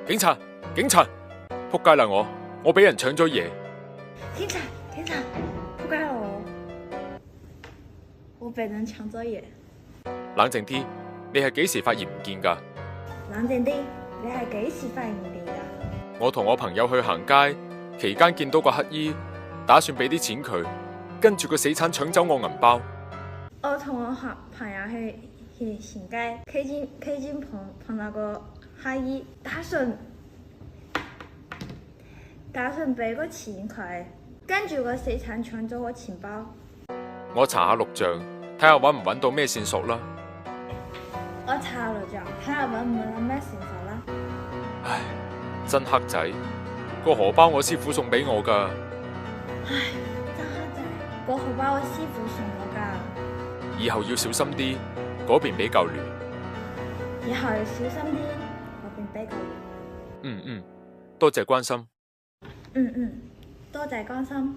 警察！警察！仆街啦我俾人搶咗嘢。警察！警察！仆街啦我被人搶咗嘢。冷靜啲，你係幾時發現唔見㗎？冷靜啲，你係幾時發現唔見㗎？我同我朋友去行街期間見到個乞衣，打算俾啲錢佢，跟住個死鏟搶走我銀包。我同我朋友去行街，期間碰到個乞衣，打算俾個錢佢，跟住個死鏟搶咗我錢包。我查下錄像，睇下揾唔揾到咩線索啦。我查錄像，睇下揾唔揾到咩線索啦。唉，真黑仔，個荷包我師傅送俾我噶。唉，真黑仔，個荷包我師傅送我噶。以後要小心啲，嗰邊比較亂。以後要小心啲，嗰邊比較亂。多謝關心。多謝關心。